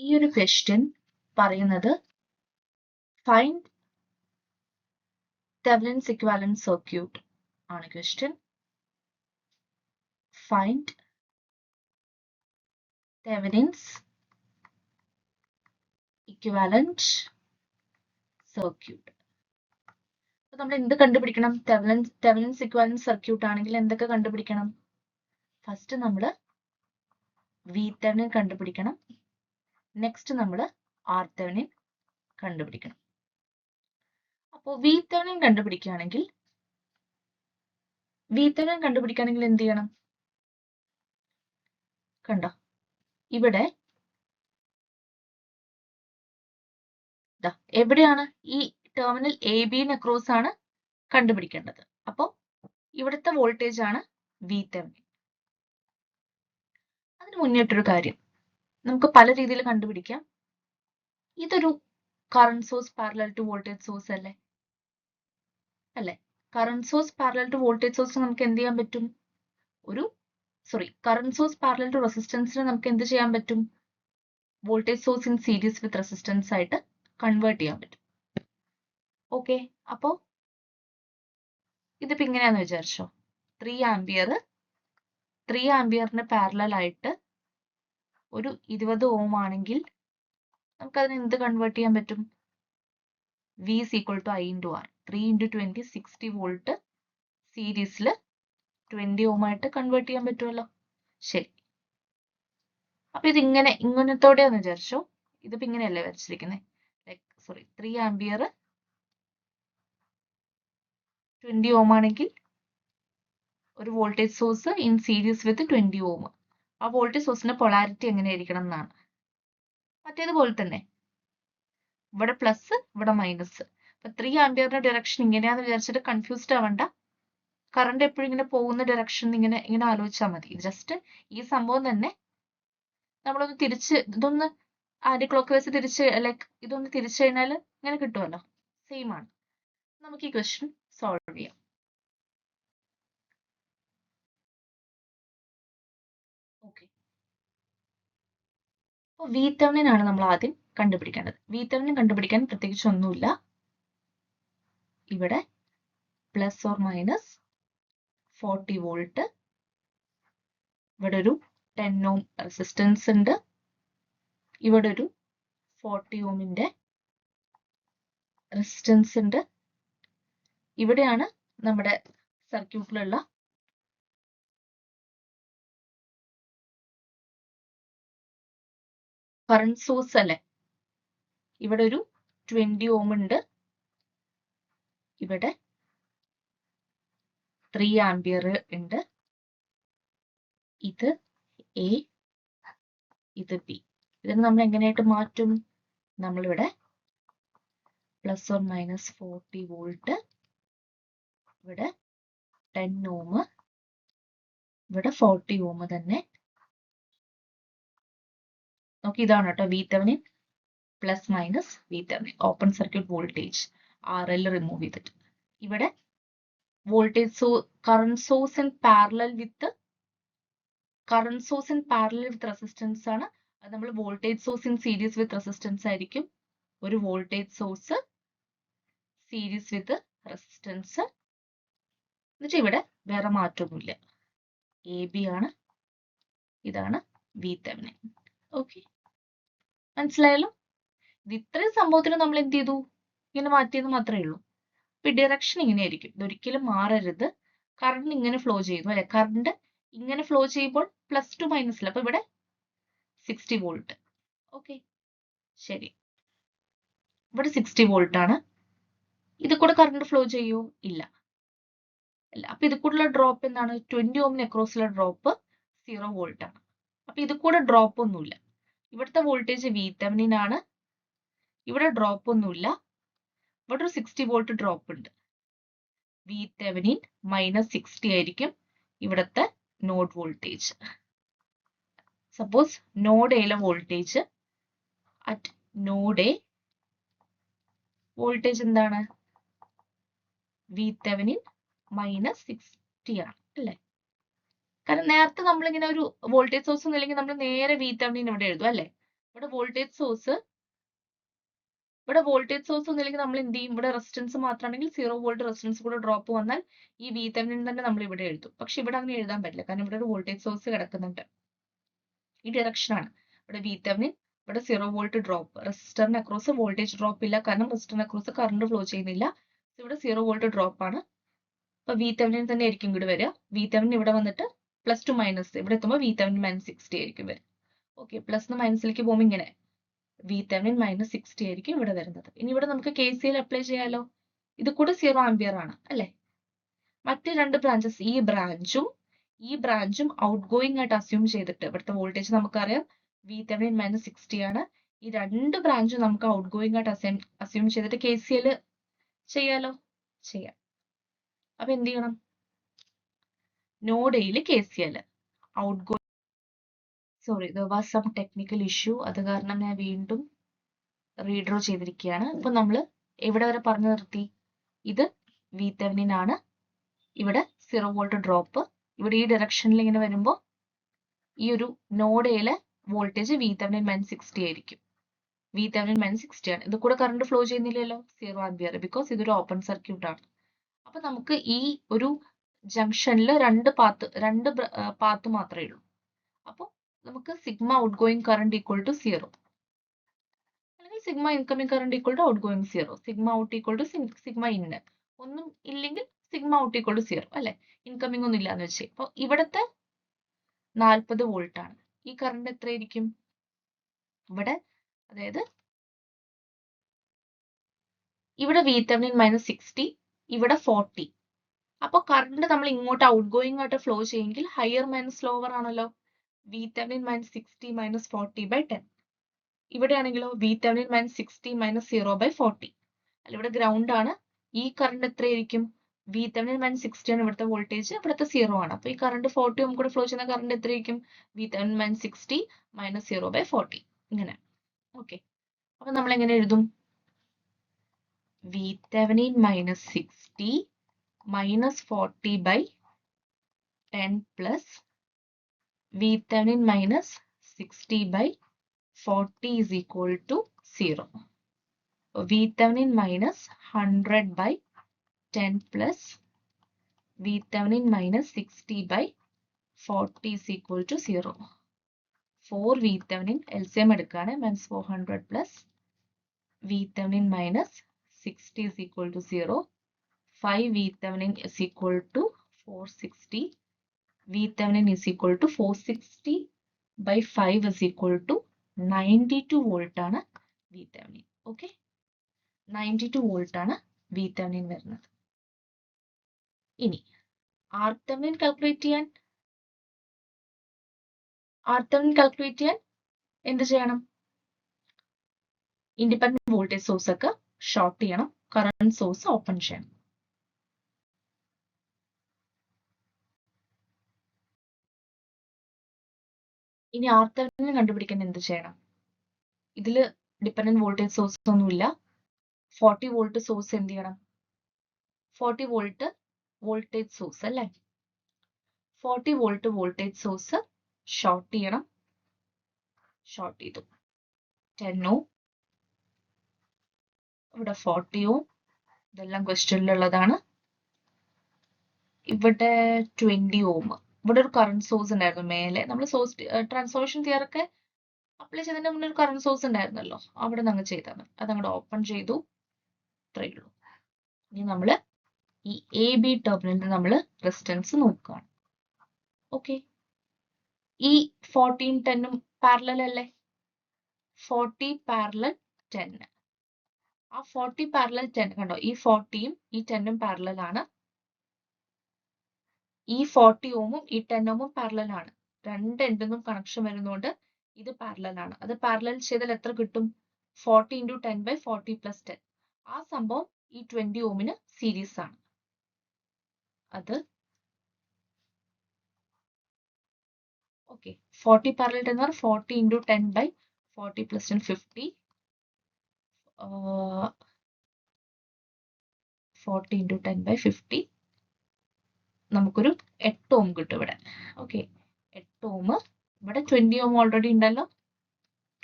ഈ ഒരു ക്വസ്റ്റ്യൻ പറയുന്നത് ഫൈൻഡ് തെവെനിൻസ് ഇക്വിവാലന്റ് സർക്യൂട്ട് ആണ് question. Find Thevenin's equivalent circuit. അപ്പൊ നമ്മൾ എന്ത് കണ്ടുപിടിക്കണം? തെവെനിൻസ് ഇക്വിവാലന്റ് സർക്യൂട്ട് ആണെങ്കിൽ എന്തൊക്കെ കണ്ടുപിടിക്കണം? ഫസ്റ്റ് നമ്മൾ VThevenin കണ്ടുപിടിക്കണം. നെക്സ്റ്റ് നമ്മൾ RThevenin കണ്ടുപിടിക്കണം. അപ്പോൾ VThevenin കണ്ടുപിടിക്കുകയാണെങ്കിൽ എന്ത് ചെയ്യണം? കണ്ടോ, ഇവിടെ എവിടെയാണ് ഈ ടെർമിനൽ AB അക്രോസ് ആണ് കണ്ടുപിടിക്കേണ്ടത്. അപ്പോൾ ഇവിടുത്തെ വോൾട്ടേജ് ആണ് VThevenin. അതിന് മുന്നിട്ടൊരു കാര്യം നമുക്ക് പല രീതിയിൽ കണ്ടുപിടിക്കാം. ഇതൊരു current source parallel to voltage source അല്ലേ? Current source parallel to voltage source നമുക്ക് എന്ത് ചെയ്യാൻ പറ്റും? കറന്റ് സോഴ്സ് പാരലൽ ടു റെസിസ്റ്റൻസിന് നമുക്ക് എന്ത് ചെയ്യാൻ പറ്റും? Voltage source in series with resistance ആയിട്ട് കൺവേർട്ട് ചെയ്യാൻ പറ്റും. ഓക്കെ, അപ്പോൾ ഇതിപ്പോ ഇങ്ങനെയാന്ന് വിചാരിച്ചോ, 3 ആംപിയറിന് പാരലൽ ആയിട്ട് ഒരു 20 ഓം ആണെങ്കിൽ നമുക്ക് അതിനെ എന്ത് കൺവേർട്ട് ചെയ്യാൻ പറ്റും? V is equal to I into R. 3 into 20 60 volt സീരീസിൽ 20 ഓം ആയിട്ട് കൺവേർട്ട് ചെയ്യാൻ പറ്റുമല്ലോ. ശരി, അപ്പൊ ഇത് ഇങ്ങനത്തോടെയാന്ന് വിചാരിച്ചോ. ഇതിപ്പോ ഇങ്ങനെയല്ലേ വരച്ചിരിക്കുന്നത്? 3 ആംപിയർ 20 ഓം ആണെങ്കിൽ ഒരു വോൾട്ടേജ് സോഴ്സ് ഇൻ സീരീസ് വിത്ത് 20 ഓം. ആ വോൾട്ടേജ് സോഴ്സിന്റെ പൊളാരിറ്റി എങ്ങനെയായിരിക്കണം എന്നാണ്. മറ്റേതുപോലെ തന്നെ ഇവിടെ പ്ലസ് ഇവിടെ മൈനസ്. അപ്പൊ 3 ആംപിയറിന്റെ ഡയറക്ഷൻ ഇങ്ങനെയാന്ന് വിചാരിച്ചിട്ട് കൺഫ്യൂസ്ഡ് ആവണ്ട. കറണ്ട് എപ്പോഴും ഇങ്ങനെ പോകുന്ന ഡയറക്ഷൻ ഇങ്ങനെ ആലോചിച്ചാൽ മതി. ജസ്റ്റ് ഈ സംഭവം തന്നെ നമ്മളൊന്ന് ഇതൊന്ന് ആന്റി ക്ലോക്ക് വൈസ് ഇതൊന്ന് തിരിച്ചു കഴിഞ്ഞാൽ ഇങ്ങനെ കിട്ടുമല്ലോ. സെയിം ആണ്. നമുക്ക് ഈ ക്വസ്റ്റ്യൻ സോൾവ് ചെയ്യാം. ഓക്കെ, അപ്പോൾ VThevenin ആണ് നമ്മൾ ആദ്യം കണ്ടുപിടിക്കേണ്ടത്. VThevenin കണ്ടുപിടിക്കാൻ പ്രത്യേകിച്ച് ഒന്നുമില്ല. ഇവിടെ പ്ലസ് ഓർ മൈനസ് 40 വോൾട്ട്, ഇവിടെ ഒരു 10 ഓം റെസിസ്റ്റൻസ് ഉണ്ട്, ഇവിടെ ഒരു 40 ഓമിന്റെ റെസിസ്റ്റൻസ് ഉണ്ട്. ഇവിടെയാണ് നമ്മുടെ സർക്യൂട്ടിലുള്ള കറന്റ് സോഴ്സ് അല്ലേ? ഇവിടെ ഒരു 20 ഓം ഉണ്ട്, ഇവിടെ 3 ആംപിയർ ഉണ്ട്. ഇത് A, ഇത് B. ഇതിന് നമ്മൾ എങ്ങനെയായിട്ട് മാറ്റും? നമ്മളിവിടെ പ്ലസ് ഓർ മൈനസ് 40 വോൾട്ട്, ഇവിടെ 10 ഓം, ഇവിടെ 40 ഓം തന്നെ. നോക്കി, ഇതാണ് കേട്ടോ VThevenin plus minus VThevenin. Open circuit voltage RL remove ചെയ്തിട്ട് ഇവിടെ voltage current source in parallel with resistance ആണ്. അത് നമ്മൾ voltage source in series with resistance ആയിരിക്കും. ഒരു voltage source series with resistance എന്നുവെച്ചാൽ ഇവിടെ വേറെ മാറ്റമൊന്നുമില്ല. AB ആണ്, ഇതാണ് VThevenin. ഓക്കെ, മനസ്സിലായല്ലോ? ഇത് ഇത്രയും സംഭവത്തിന് നമ്മൾ എന്ത് ചെയ്തു? ഇങ്ങനെ മാറ്റിയത് മാത്രമേ ഉള്ളൂ. അപ്പൊ ഡയറക്ഷൻ ഇങ്ങനെയായിരിക്കും, ഇതൊരിക്കലും മാറരുത്. കറണ്ട് ഇങ്ങനെ ഫ്ലോ ചെയ്യുന്നു അല്ലെ? കറണ്ട് ഇങ്ങനെ ഫ്ലോ ചെയ്യുമ്പോൾ പ്ലസ് ടു മൈനസിൽ, അപ്പൊ ഇവിടെ 60 വോൾട്ട്. ഓക്കെ, ശരി, ഇവിടെ 60 വോൾട്ട് ആണ്. ഇത് കൂടെ കറണ്ട് ഫ്ലോ ചെയ്യൂ? ഇല്ല. അപ്പൊ ഇത് കൂടെയുള്ള ഡ്രോപ്പ് എന്താണ്? 20 ഓമിന് അക്രോസിലുള്ള ഡ്രോപ്പ് 0 വോൾട്ട് ആണ്. അപ്പൊ ഇത് കൂടെ ഡ്രോപ്പ് ഒന്നുമില്ല. ഇവിടുത്തെ വോൾട്ടേജ് VThevenin ആണ്, ഇവിടെ ഡ്രോപ്പ് ഒന്നുമില്ല. ഇവിടെ ഒരു 60 വോൾട്ട് ഡ്രോപ്പ് ഉണ്ട്. VThevenin മൈനസ് 60 ആയിരിക്കും ഇവിടുത്തെ നോഡ് വോൾട്ടേജ്. സപ്പോസ് നോഡ് എയിലെ voltage at node A voltage എന്താണ്? VThevenin മൈനസ് 60 ആണ് അല്ലേ? കാരണം നേരത്തെ നമ്മളിങ്ങനെ ഒരു വോൾട്ടേജ് സോഴ്സ് ഒന്നും ഇല്ലെങ്കിൽ നമ്മൾ നേരെ VThevenin ഇവിടെ എഴുതും അല്ലേ? ഇവിടെ വോൾട്ടേജ് സോഴ്സ് ഒന്നുമില്ലെങ്കിൽ നമ്മൾ എന്ത് ചെയ്യും? ഇവിടെ റെസിസ്റ്റൻസ് മാത്രമാണെങ്കിൽ 0 വോൾട്ട് റെസിസ്റ്റൻസ് കൂടെ ഡ്രോപ്പ് വന്നാൽ ഈ VThevenin തന്നെ നമ്മൾ ഇവിടെ എഴുതും. പക്ഷെ ഇവിടെ അങ്ങനെ എഴുതാൻ പറ്റില്ല, കാരണം ഇവിടെ ഒരു വോൾട്ടേജ് സോഴ്സ് കിടക്കുന്നുണ്ട്. ഈ ഡയറക്ഷൻ ആണ് ഇവിടെ VThevenin, ഇവിടെ 0 വോൾട്ട് ഡ്രോപ്പ്. റെസിസ്റ്ററിന് അക്രോസ് വോൾട്ടേജ് ഡ്രോപ്പ് ഇല്ല, കാരണം റെസിസ്റ്ററിന് അക്രോസ് കറണ്ട് ഫ്ലോ ചെയ്യുന്നില്ല. ഇവിടെ 0 വോൾട്ട് ഡ്രോപ്പ് ആണ്. അപ്പൊ VThevenin തന്നെ ആയിരിക്കും ഇവിടെ വരിക. VThevenin ഇവിടെ വന്നിട്ട് പ്ലസ് ടു മൈനസ്, ഇവിടെ എത്തുമ്പോൾ VThevenin -60 ആയിരിക്കും വരിക. ഓക്കെ, പ്ലസ് മൈനസിലേക്ക് പോകുമ്പോൾ ഇങ്ങനെ VThevenin -60 ആയിരിക്കും ഇവിടെ വരുന്നത്. ഇനി ഇവിടെ നമുക്ക് KCL അപ്ലൈ ചെയ്യാലോ. ഇത് കൂടെ 0 ആംപിയർ ആണ് അല്ലെ? മറ്റ് രണ്ട് ബ്രാഞ്ചസ്, ഈ ബ്രാഞ്ചും ഔട്ട് ഗോയിങ് ആയിട്ട് അസ്യൂം ചെയ്തിട്ട്, ഇവിടുത്തെ വോൾട്ടേജ് നമുക്കറിയാം VThevenin -60 ആണ്. ഈ രണ്ട് ബ്രാഞ്ചും നമുക്ക് ഔട്ട് ഗോയിങ് ആയിട്ട് അസ്യൂം ചെയ്തിട്ട് KCL ചെയ്യാലോ. ചെയ്യാം. അപ്പൊ എന്ത് ചെയ്യണം? നോഡ് എയിൽ KCL, out going, sorry there was some technical issue, അത് കാരണം ഞാൻ വീണ്ടും റീഡ്രോ ചെയ്തിരിക്കുകയാണ്. അപ്പൊ നമ്മൾ എവിടെ വരെ പറഞ്ഞു നിർത്തി? ഇത് VThevenin ആണ്, ഇവിടെ 0 വോൾട്ട് ഡ്രോപ്പ്. ഇവിടെ ഈ ഡയറക്ഷനിൽ ഇങ്ങനെ വരുമ്പോൾ ഈ ഒരു നോഡ് എയിലെ വോൾട്ടേജ് VThevenin -60 ആയിരിക്കും. VThevenin -60 ആണ്. ഇത് കൂടെ കറണ്ട് ഫ്ലോ ചെയ്യുന്നില്ലല്ലോ, 0 ആംപിയർ, ബിക്കോസ് ഇതൊരു ഓപ്പൺ സർക്യൂട്ട് ആണ്. അപ്പൊ നമുക്ക് ഈ ഒരു ജംഗ്ഷനിൽ രണ്ട് പാത്ത് മാത്രമേ ഉള്ളൂ. അപ്പോൾ നമുക്ക് sigma outgoing current equal to 0, അല്ലെങ്കിൽ sigma incoming current equal to outgoing 0, sigma out equal to sigma in. ഒന്നും ഇല്ലെങ്കിൽ സിഗ്മ ഔട്ട് ഈക്വൽ ടു 0 അല്ലെ? ഇൻകമിങ് ഒന്നും ഇല്ലാന്ന് വെച്ച്. അപ്പൊ ഇവിടത്തെ 40 വോൾട്ട് ആണ്. ഈ കറണ്ട് എത്രയായിരിക്കും ഇവിടെ? അതായത് ഇവിടെ VThevenin -60, ഇവിടെ 40. അപ്പൊ കറണ്ട് നമ്മൾ ഇങ്ങോട്ട് ഔട്ട് ഗോയിങ് ആയിട്ട് ഫ്ലോ ചെയ്യെങ്കിൽ ഹയർ മൈനസ് ലോവർ ആണല്ലോ. VThevenin -60 -40/10. ഇവിടെയാണെങ്കിലോ VThevenin -60 -0/40. അല്ല, ഇവിടെ ഗ്രൗണ്ട് ആണ്. ഈ കറണ്ട് എത്രയായിരിക്കും? VThevenin -60 ആണ് ഇവിടുത്തെ വോൾട്ടേജ്, ഇവിടുത്തെ 0 ആണ്. അപ്പൊ ഈ കറണ്ട് 40 ഓം കൂടെ ഫ്ലോ ചെയ്യുന്ന കറണ്ട് എത്രയായിരിക്കും? VThevenin -60 -0/40. ഇങ്ങനെ. ഓക്കെ, അപ്പൊ നമ്മൾ എങ്ങനെ എഴുതും? VThevenin -60 -40/10 plus VThevenin -60/40 is equal to 0. VThevenin -100/10 plus VThevenin -60/40 is equal to 0. 4 VThevenin LCM എടുക്കുകയാണ്, means 400 plus VThevenin -60 is equal to 0. 5 VThevenin is equal to 460. VThevenin is equal to 460/5 is equal to 92 volt ആണ് VThevenin. Okay, 92 volt ആണ് VThevenin വരുന്നത്. ഇനി RThevenin calculate ചെയ്യാൻ എന്ത് ചെയ്യണം? Independent voltage source ഒക്കെ short ചെയ്യണം, കറണ്ട് സോഴ്സ് ഓപ്പൺ ചെയ്യണം. ഇനി RThevenin കണ്ടുപിടിക്കാൻ എന്ത് ചെയ്യണം? ഇതിൽ ഡിപെൻഡന്റ് വോൾട്ടേജ് സോഴ്സ് ഒന്നുമില്ല. 40 വോൾട്ട് സോഴ്സ് എന്ത് ചെയ്യണം? 40 വോൾട്ട് വോൾട്ടേജ് സോഴ്സ് അല്ലേ? 40 വോൾട്ട് വോൾട്ടേജ് സോഴ്സ് ഷോർട്ട് ചെയ്യണം. ഷോർട്ട് ചെയ്തു. 10 ഓം, ഇവിടെ 40 ഓം, ഇതെല്ലാം ക്വസ്റ്റ്യനിലുള്ളതാണ്. ഇവിടെ 20 ഓം. ഇവിടെ ഒരു കറണ്ട് സോഴ്സ് ഉണ്ടായിരുന്നു മേലെ. നമ്മൾ സോഴ്സ് ട്രാൻസ്ഫോർമേഷൻ തിയറൊക്കെ അപ്ലൈ ചെയ്തതിന് മുന്നേ ഒരു കറണ്ട് സോഴ്സ് ഉണ്ടായിരുന്നല്ലോ, അവിടെ നിന്ന് ചെയ്താൽ മതി. അതങ്ങോട്ട് ഓപ്പൺ ചെയ്തു, ഇത്രയേ ഉള്ളൂ. ഇനി നമ്മൾ ഈ AB ടെർമിനലിൽ നമ്മൾ റെസിസ്റ്റൻസ് നോക്കുകയാണ്. ഓക്കെ, ഈ 40 10 പാരലൽ അല്ലേ? 40 പാരലൽ 10. ആ 40 പാരലൽ 10 കണ്ടോ? ഈ 40യും ഈ 10ഉം പാരലൽ ആണ്. ഈ 40 ഓമും ഈ 10 ഓമും പാരലൽ ആണ്. രണ്ട് എൻഡിന്നും കണക്ഷൻ വരുന്നതുകൊണ്ട് ഇത് പാരലൽ ആണ്. അത് പാരലൽ ചെയ്താൽ എത്ര കിട്ടും? 40 × 10/40 + 10. ആ സംഭവം ഈ 20 ഓമിന് സീരീസ് ആണ്. അത് ഓക്കെ, 40 പാരലൽ 10 എന്ന് പറഞ്ഞാൽ 40 × 10/40 + 10 50. 40 × 10/50 നമുക്കൊരു 8 ഓം കിട്ടും ഇവിടെ. ഓക്കെ, 8 ഓം. ഇവിടെ 20 ഓം ഓൾറെഡി ഉണ്ടല്ലോ,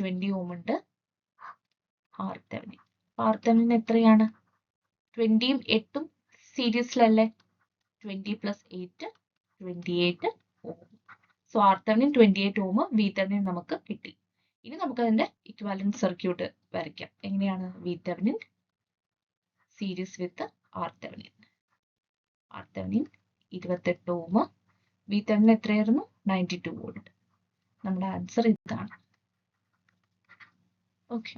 20 ഓം ഉണ്ട്. R Thevenin. ആർ തെവനിൻ എത്രയാണ്? 20യും 8ഉം സീരീസിലല്ലേ? 20 + 8 28 ohm. So R Thevenin 28 ohm, V Thevenin നമുക്ക് കിട്ടി. ഇനി നമുക്ക് അതിന്റെ ഇക്വാലന്റ് സർക്യൂട്ട് വരയ്ക്കാം. എങ്ങനെയാണ്? V Thevenin series with R Thevenin. R Thevenin 28 ohm, V Thevenin എത്രയായിരുന്നു? 92 വോൾട്ട്. നമ്മുടെ ആൻസർ ഇതാണ്. ഓക്കെ.